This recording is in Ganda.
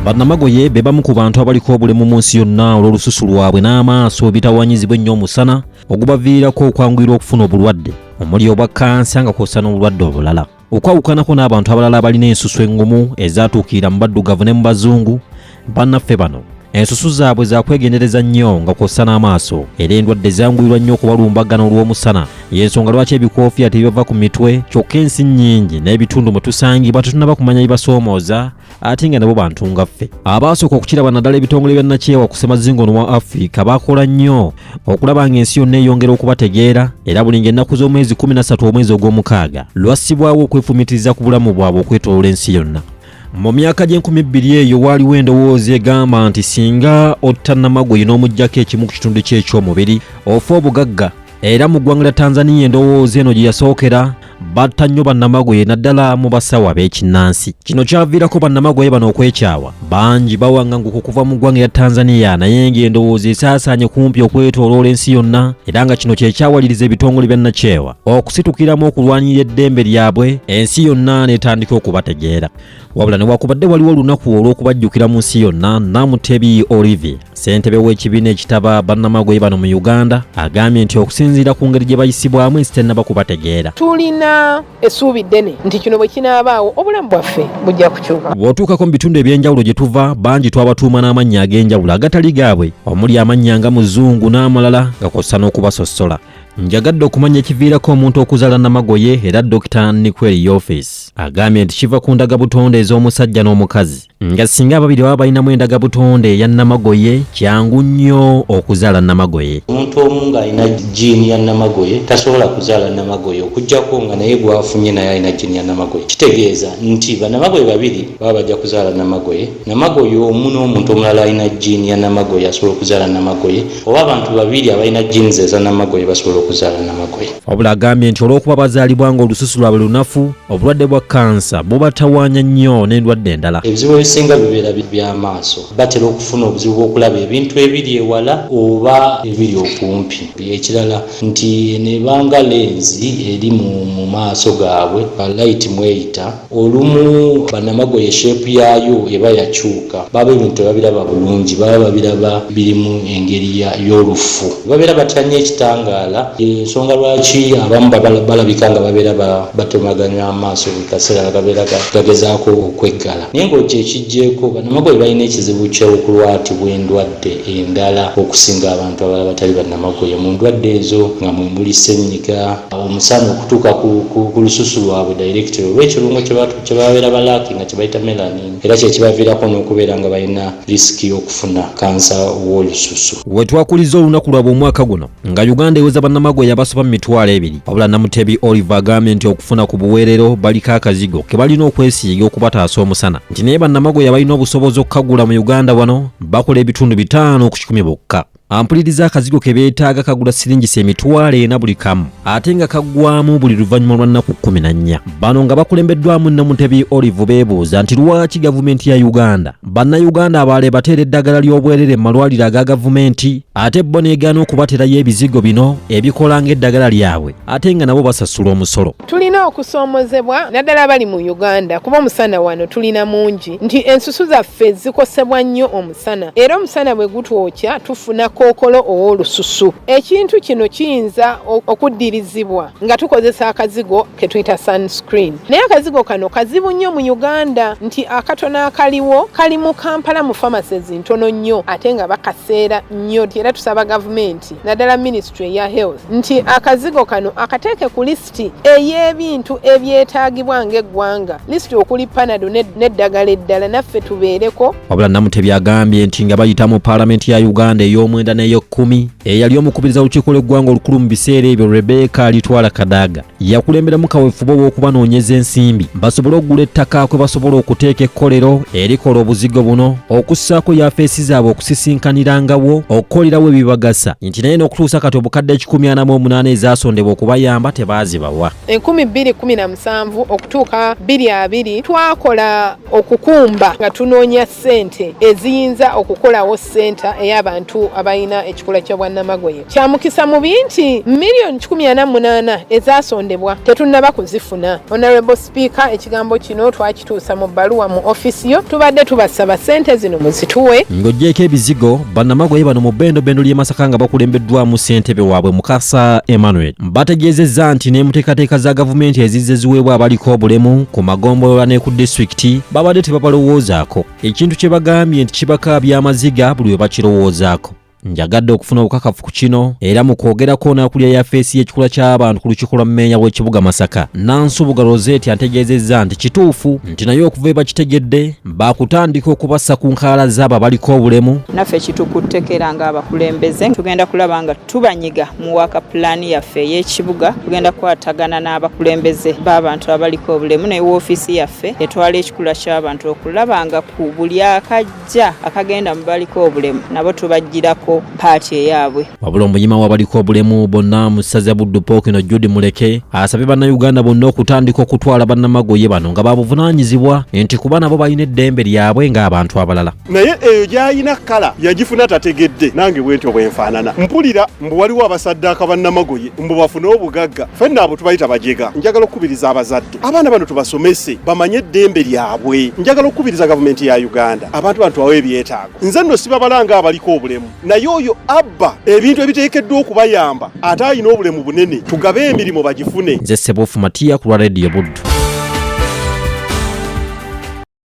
Bannamagoye be bamu ku bantu abaliko obulemu mu nsi yonna olw'olususu lwabwe n'amaaso bitawanyizibwa ennyo omusana ogubaviirako okwanguyirwa okufuna obulwadde omuli obwa kansa nga kw'ossa n'obulwadde obulala. Okwawukanako n'abantu abalala abalina ensusu engumu ezaatuukira mu baddugavu ne mu bazungu, bannaffe bano ensusu zaabwe zakwegendereza nnyo nga kw'ossa n'amaaso era endwadde zanguyirwa nnyo okubalumbagana olw'omusana. Y'ensonga lwaki ebikoofiya tebibava ku mitwe kyokka ensi nnyingi n'ebitundu mwe tusangibwa tetunnaba kumanya bibasoomooza ate nga nabo bantu nga ffe. Abaasooka okukiraba naddala ebitongole bya nakyewa ku ssemazingo wa Afrika baakola nnyo okulaba ng'ensi yonna eyongera okubategeera era buli ng'ennaku z'omwezi 13 omwezi ogw'omukaaga lwassibwawo okwefumitiriza ku bulamu bwabwe okwetooloola ensi yonna. Mu myaka gye2000 eyo waaliwo endowooza egamba nti singa otta Nnamagoye n'omuggyako ekimu ku kitundu kye eky'omubiri ofa obugagga. Era mu ggwanga lya Tanzania endowooza eno gye yasookera batta nnyo Bannamagoye naddala mu basawo ab'ekinnansi. Kino kyaviirako Bannamagoye bano okwekyawa. Bangi bawanganguka okuva mu ggwanga lya Tanzania naye ng'endowooza esaasaanye kumpi okwetooloola ensi yonna era nga kino kye kyawaliriza ebitongole bya nakyewa okusitukiramu okulwanirira eddembe lyabwe ensi yonna n'etandika okubategeera. Wabula newaakubadde waliwo olunaku olw'okubajjukira mu nsi yonna, Namutebi Olivier ssentebe w'ekibiina ekitaba Bannamagoye bano mu Uganda agambye nti okusinziira ku ngeri gye bayisibwamu ensi tennaba kubategeera. Tulina essuubi ddene nti kino bwe kinaabaawo obulamu bwaffe bujja kukyuka. Bw'otuukako mu bitundu eby'enjawulo gye tuva bangi twabatuuma n'amannya ag'enjawulo agatali gaabwe omuli amannya nga Muzungu n'amalala nga kw'ossa n'okubasossola. Njagadde okumanya ekiviirako omuntu okuzaala Nnamagoye era Dr. Nikweri Yofis agambye nti kiva ku ndagabutonde ez'omusajja n'omukazi nga singa ababiri baba balinamu endagabutonde ya Nnamagoye kyangu nnyo okuzaala Nnamagoye. Omuntu omu ng'alina jiini ya Nnamagoye tasobola kuzaala Nnamagoye okuggyako nga naye gwafunye naye alina jiini ya Nnamagoye. Kitegeeza nti Bannamagoye babiri baba bajja kuzaala Nnamagoye. Nnamagoye omu n'omuntu omulala alina jiini ya Nnamagoye asobola okuzaala Nnamagoye, oba abantu babiri abalina jiini za Nnamagoye basobola okuzaala Nnamagoye. Wabula agambye nti olw'okuba bazaalibwa nga olususu lwabwe lunafu obulwadde bwa kansa bubatawaanya nnyo n'endwadde endala. Ebizibu ebisinga bibeera by'amaaso. Batera okufuna obuzibu bw'okulaba ebintu ebiri ewala oba ebiri okumpi. Ekirala nti nebanga lenzi eri mu maaso gaabwe light mweyita olumu Bannamagoye sheepu yaayo eba yakyuka baba ebintu babiraba bulungi baba babiraba birimu engeri y'olufu babeera batanya ekitangaala. Ensonga lwaki abamu balabika nga babeera batemaganya amaaso buli kaseera gabeera gagezaako okweggala. Naye ng'okyo ekijjeeko Bannamagoye balina ekizibu ky'okulwatibwa endwadde endala okusinga abantu abalala batali Bannamagoye. Mu ndwadde ezo nga mwe muli ssennyiga, omusana okutuuka ku lususu lwabwe direct olw'ekirungo kye babeera balaaki nga kye bayita melanin era kye kibaviirako n'okubeera nga balina risiki y'okufuna kansa w'olususu. We twakuliza olunaku lwabwe omwaka guno nga Uganda eweza Bannamagoye abasoba mu 200. Wabula Namutebi Oliver agambye nti okufuna ku buweerero baliko akazigo ke balina okwesiiga okubataasa omusana nti naye Bannamagoye abalina obusobozi okukagula mu Uganda wano bakola ebitundu 5 ku 10 bokka. Ampuliriza akazigo ke beetaaga kagula siringisa emitwalo 4 buli kamu ate nga kaggwamu buli luvannyuma lwa nnaku 14. Bano nga bakulembeddwamu Namutebi Olive beebuuza nti lwaki gavumenti ya Uganda bannayuganda abaale bateera eddagala ly'obwerere mu malwaliro aga gavumenti ate bo n'egaana okubaterayo ebizigo bino ebikola ng'eddagala lyabwe ate nga nabo basasula omusolo. Tulina okusoomozebwa naddala bali mu Uganda kuba omusana wano tulina mungi nti ensusu zaffe zikosebwa nnyo omusana era omusana bwe gutwokya tufuna kookolo ow'olususu. Ekintu kino kiyinza okuddirizibwa nga tukozesa akazigo ke tuyita sunscreen. Naye akazigo kano kazibu nnyo mu Uganda nti akatono akaliwo kali mu Kampala mu pharmacies ntono nnyo ate nga bakaseera nnyo. Era tusaba gavumenti naddala Ministry ya Health nti akazigo kano akateeke ku lisiti ey'ebintu ebyetaagibwa ng'eggwanga, lisiti okuli Panado n'eddagala eddala naffe tubeereko. Wabula Namutebi agambye nti nga bayita mu Paalamenti ya Uganda ey'omwenda n'ey'okkumi eyali omukubiriza olukiiko lw'eggwanga olukulu mu biseera ebyo Rebecca Alitwala Kadaga yakulemberamu kaweefube w'okubanoonyeza ensimbi basobole okugula ettaka kwe basobola okuteeka ekkolero erikola obuzigo buno okussaako yafeesi zaabwe okusisinkanirawo okukolerawo ebibagasa nti naye n'okutuusa kati obukadde 148 ezasondebwa okubayamba tebaazibawa. 2017 okutuuka 2020 twakola okukumba nga tunoonya ssente eziyinza okukolawo ssenta ey'abantu aba abalina ekikula kya Bannamagoye. Kya mukisa mubi nti milioni 148 ezasondebwa tetunnaba kuzifuna. Honorable Speaker, ekigambo kino twakituusa mu bbaluwa mu ofisi yo, tubadde tubasaba ssente zino muzituwe. Ng'oggyeko ebizigo, Bannamagoye bano mu bendobendo ly'e Masaka nga bakulembeddwamu ssentebe waabwe Mukasa Emmanuel bategeezezza nti n'enteekateeka za gavumenti ezizze ziweebwa abaliko obulemu ku magombolola ne ku disitulikiti babadde tebabalowoozaako. Ekintu kye bagambye nti kibakaabya amaziga buli we bakirowoozaako. Njagadde okufuna obukakafu ku kino era mu kwogerako n'akulya ya feesi y'ekikula ky'abantu ku lukiiko lwa mmeeya w'ekibuga Masaka, Nansubuga Rosette ategeezezza nti kituufu nti naye okuva we bakitegedde baakutandika okubassa ku nkaala z'abo abaliko obulemu. Naffe kitukuttekera ng'abakulembeze tugenda kulaba nga tubanyiga mu waaka pulaani yaffe ey'ekibuga, tugenda kukwatagana n'abakulembeze b'abantu abaliko obulemu ne woofiisi yaffe etwala ekikula ky'abantu okulaba nga ku buli akajja akagenda mu baliko obulemu nabo tubagirako paati eyaabwe. Wabula omuyima w'abaliko obulemu bonna mu ssaza Buddu Pookino Judy Muleke asabye bannayuganda bonna okutandika okutwala Bannamagoye bano nga babuvunaanyizibwa nti kuba nabo balina eddembe lyabwe ng'abantu abalala. Naye eyo gy'alina kala yagifuna tategedde, nange bwentyo bwenfaanana. Mpulira mbu waliwo abasaddaaka Bannamagoye mbu bafune obugagga, ffenna abo tubayita bajega. Njagala okukubiriza abazadde abaana bano tubasomese bamanye eddembe lyabwe. Njagala okukubiriza gavumenti ya Uganda abantu bawe ebyetaago. Nze nno sibabalanga abaliko obulemu, naye oyo abba ebintu ebiteekeddwa okubayamba ate alina obulemu bunene, tugabe emirimu bagifune. Nze Ssebuwufu Matia ku lwa Radio Buddu.